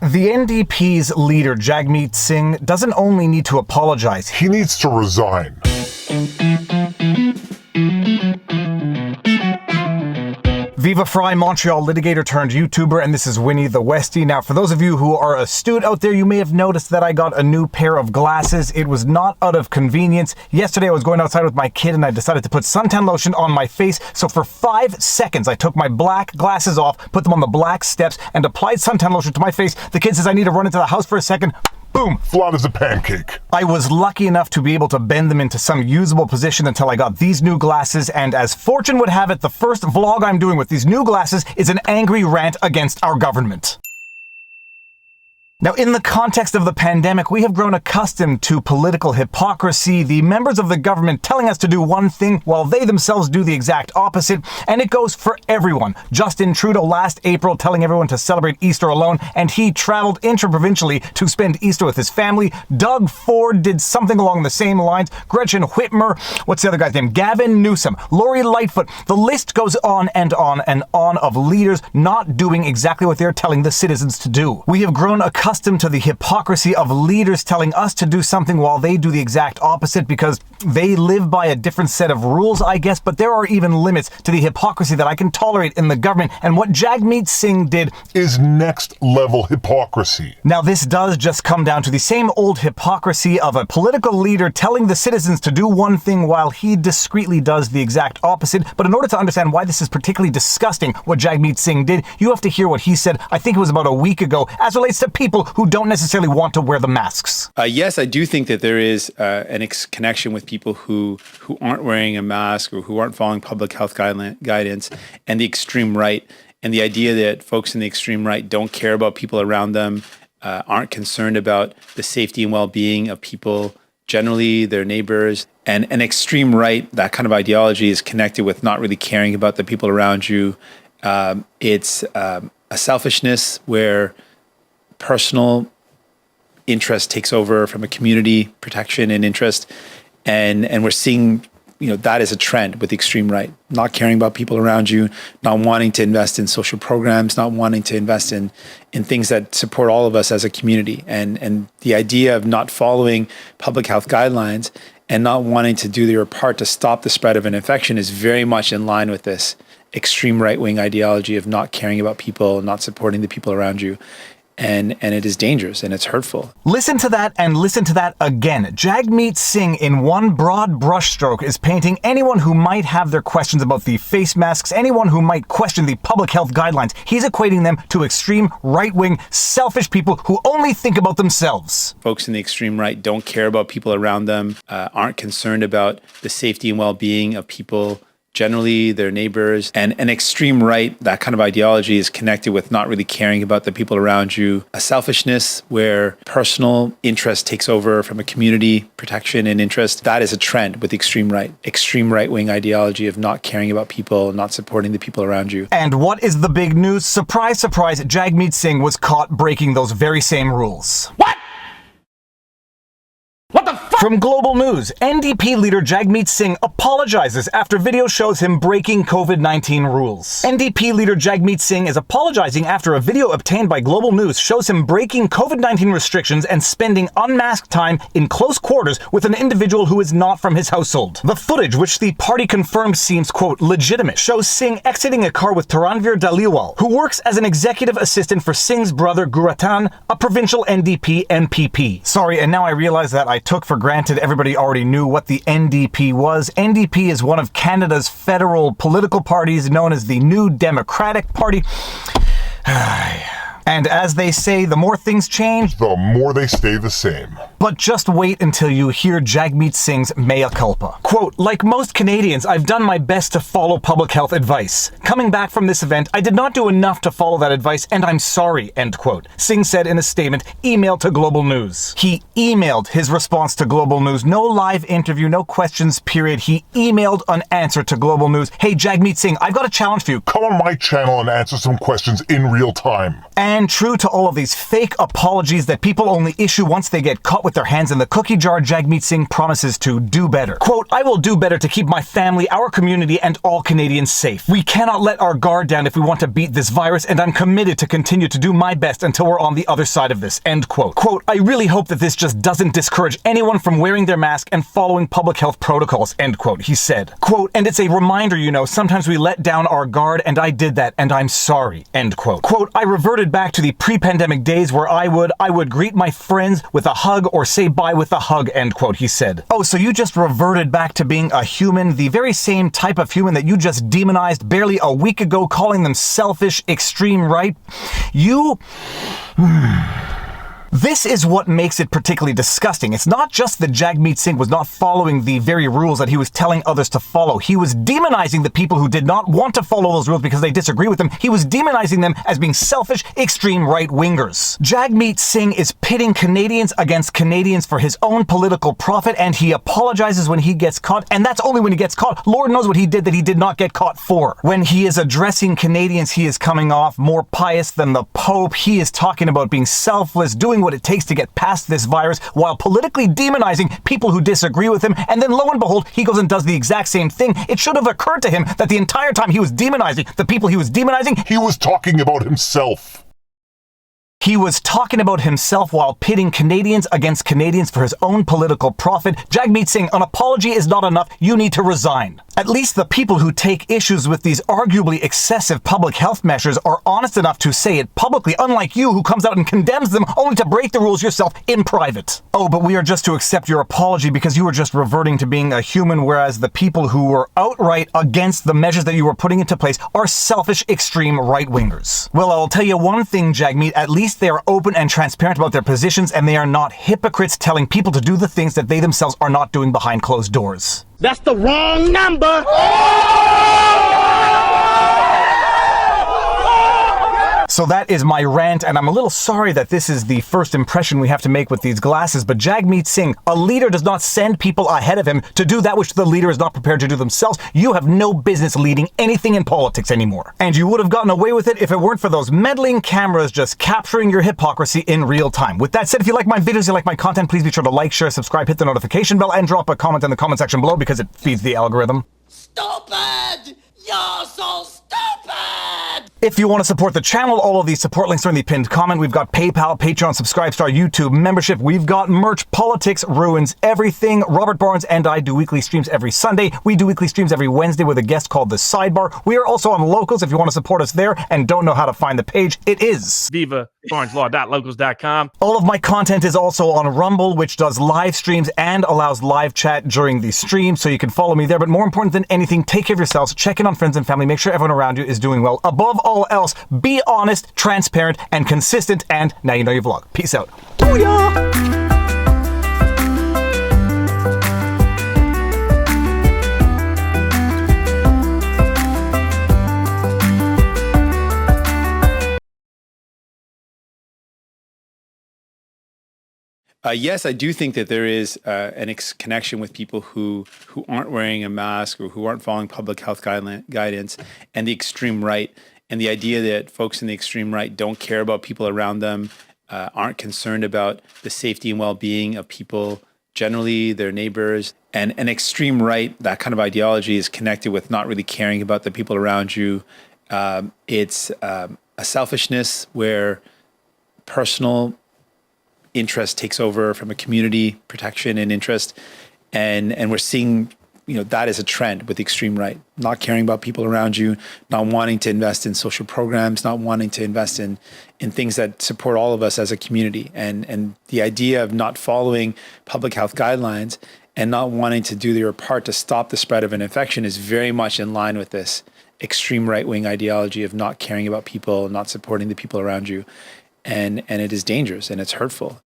The NDP's leader, Jagmeet Singh, doesn't only need to apologize, he needs to resign. Viva Frei, Montreal litigator turned YouTuber, and this is Winnie the Westie. Now, for those of you who are astute out there, you may have noticed that I got a new pair of glasses. It was not out of convenience. Yesterday, I was going outside with my kid, and I decided to put suntan lotion on my face. So for 5 seconds, I took my black glasses off, put them on the black steps, and applied suntan lotion to my face. The kid says I need to run into the house for a second. Boom! Flat as a pancake. I was lucky enough to be able to bend them into some usable position until I got these new glasses, and as fortune would have it, the first vlog I'm doing with these new glasses is an angry rant against our government. Now, in the context of the pandemic, we have grown accustomed to political hypocrisy, the members of the government telling us to do one thing while they themselves do the exact opposite, and it goes for everyone. Justin Trudeau last April telling everyone to celebrate Easter alone, and he traveled intra-provincially to spend Easter with his family. Doug Ford did something along the same lines. Gretchen Whitmer, what's the other guy's name? Gavin Newsom, Lori Lightfoot. The list goes on and on and on of leaders not doing exactly what they're telling the citizens to do. We have grown accustomed to the hypocrisy of leaders telling us to do something while they do the exact opposite because they live by a different set of rules, I guess, but there are even limits to the hypocrisy that I can tolerate in the government, and what Jagmeet Singh did is next level hypocrisy. Now, this does just come down to the same old hypocrisy of a political leader telling the citizens to do one thing while he discreetly does the exact opposite. But in order to understand why this is particularly disgusting, what Jagmeet Singh did, you have to hear what he said, I think it was about a week ago, as relates to people who don't necessarily want to wear the masks. Yes, I do think that there is an connection with people who aren't wearing a mask or who aren't following public health guidance and the extreme right, and the idea that folks in the extreme right don't care about people around them, aren't concerned about the safety and well-being of people generally, their neighbors. And an extreme right, that kind of ideology is connected with not really caring about the people around you. It's a selfishness where personal interest takes over from a community protection and interest. And we're seeing, that is a trend with the extreme right, not caring about people around you, not wanting to invest in social programs, not wanting to invest in things that support all of us as a community. And the idea of not following public health guidelines and not wanting to do their part to stop the spread of an infection is very much in line with this extreme right-wing ideology of not caring about people, not supporting the people around you. And it is dangerous and it's hurtful. Listen to that and listen to that again. Jagmeet Singh, in one broad brushstroke, is painting anyone who might have their questions about the face masks, anyone who might question the public health guidelines. He's equating them to extreme right-wing, selfish people who only think about themselves. Folks in the extreme right don't care about people around them, aren't concerned about the safety and well-being of people generally, their neighbors. And an extreme right, that kind of ideology is connected with not really caring about the people around you. A selfishness where personal interest takes over from a community protection and interest. That is a trend with the extreme right-wing ideology of not caring about people, not supporting the people around you. And what is the big news? Surprise, surprise, Jagmeet Singh was caught breaking those very same rules. What? What the fuck? From Global News, NDP leader Jagmeet Singh apologizes after video shows him breaking COVID-19 rules. NDP leader Jagmeet Singh is apologizing after a video obtained by Global News shows him breaking COVID-19 restrictions and spending unmasked time in close quarters with an individual who is not from his household. The footage, which the party confirmed seems, quote, legitimate, shows Singh exiting a car with Taranveer Dhaliwal, who works as an executive assistant for Singh's brother Guratan, a provincial NDP MPP. Sorry, and now I realize that I took for granted everybody already knew what the NDP was. NDP is one of Canada's federal political parties known as the New Democratic Party. And as they say, the more things change, the more they stay the same. But just wait until you hear Jagmeet Singh's mea culpa. Quote, like most Canadians, I've done my best to follow public health advice. Coming back from this event, I did not do enough to follow that advice, and I'm sorry, end quote. Singh said in a statement emailed to Global News. He emailed his response to Global News. No live interview, no questions, period. He emailed an answer to Global News. Hey, Jagmeet Singh, I've got a challenge for you. Come on my channel and answer some questions in real time. And And true to all of these fake apologies that people only issue once they get caught with their hands in the cookie jar, Jagmeet Singh promises to do better. Quote, "I will do better to keep my family, our community, and all Canadians safe. We cannot let our guard down if we want to beat this virus, and I'm committed to continue to do my best until we're on the other side of this." End quote. Quote, "I really hope that this just doesn't discourage anyone from wearing their mask and following public health protocols." End quote, he said. Quote, "And it's a reminder, sometimes we let down our guard, and I did that, and I'm sorry." End quote. Quote, "I reverted back to the pre-pandemic days where I would greet my friends with a hug or say bye with a hug." End quote, he said. Oh, so you just reverted back to being a human, the very same type of human that you just demonized barely a week ago, calling them selfish, extreme right? You... This is what makes it particularly disgusting. It's not just that Jagmeet Singh was not following the very rules that he was telling others to follow. He was demonizing the people who did not want to follow those rules because they disagree with him. He was demonizing them as being selfish, extreme right-wingers. Jagmeet Singh is pitting Canadians against Canadians for his own political profit, and he apologizes when he gets caught, and that's only when he gets caught. Lord knows what he did that he did not get caught for. When he is addressing Canadians, he is coming off more pious than the Pope. He is talking about being selfless, doing what it takes to get past this virus while politically demonizing people who disagree with him. And then lo and behold, he goes and does the exact same thing. It should have occurred to him that the entire time he was demonizing the people he was demonizing, He was talking about himself. he was talking about himself while pitting Canadians against Canadians for his own political profit. Jagmeet Singh, an apology is not enough. You need to resign. At least the people who take issues with these arguably excessive public health measures are honest enough to say it publicly, unlike you who comes out and condemns them only to break the rules yourself in private. Oh, but we are just to accept your apology because you were just reverting to being a human, whereas the people who were outright against the measures that you were putting into place are selfish, extreme right-wingers. Well, I'll tell you one thing, Jagmeet, at least they are open and transparent about their positions, and they are not hypocrites telling people to do the things that they themselves are not doing behind closed doors. That's the wrong number. So that is my rant, and I'm a little sorry that this is the first impression we have to make with these glasses, but Jagmeet Singh, a leader does not send people ahead of him to do that which the leader is not prepared to do themselves. You have no business leading anything in politics anymore. And you would have gotten away with it if it weren't for those meddling cameras just capturing your hypocrisy in real time. With that said, if you like my videos, you like my content, please be sure to like, share, subscribe, hit the notification bell, and drop a comment in the comment section below because it feeds the algorithm. Stupid! You're so stupid! If you want to support the channel, all of these support links are in the pinned comment. We've got PayPal, Patreon, subscribe to our YouTube membership. We've got merch. Politics ruins everything. Robert Barnes and I do weekly streams every Sunday. We do weekly streams every Wednesday with a guest called The Sidebar. We are also on Locals if you want to support us there and don't know how to find the page. It is VivaFrei.locals.com. All of my content is also on Rumble, which does live streams and allows live chat during the stream, so you can follow me there. But more important than anything, take care of yourselves, check in on friends and family, make sure everyone around you is doing well. Above all else, be honest, transparent, and consistent, and now you know your vlog. Peace out. Booyah! Yes, I do think that there is an connection with people who aren't wearing a mask or who aren't following public health guidance and the extreme right, and the idea that folks in the extreme right don't care about people around them, aren't concerned about the safety and well-being of people generally, their neighbors. And an extreme right, that kind of ideology is connected with not really caring about the people around you. It's a selfishness where personal interest takes over from a community protection and interest, and we're seeing that is a trend with the extreme right, not caring about people around you, not wanting to invest in social programs, not wanting to invest in things that support all of us as a community, and the idea of not following public health guidelines and not wanting to do their part to stop the spread of an infection is very much in line with this extreme right-wing ideology of not caring about people, not supporting the people around you. And it is dangerous and it's hurtful.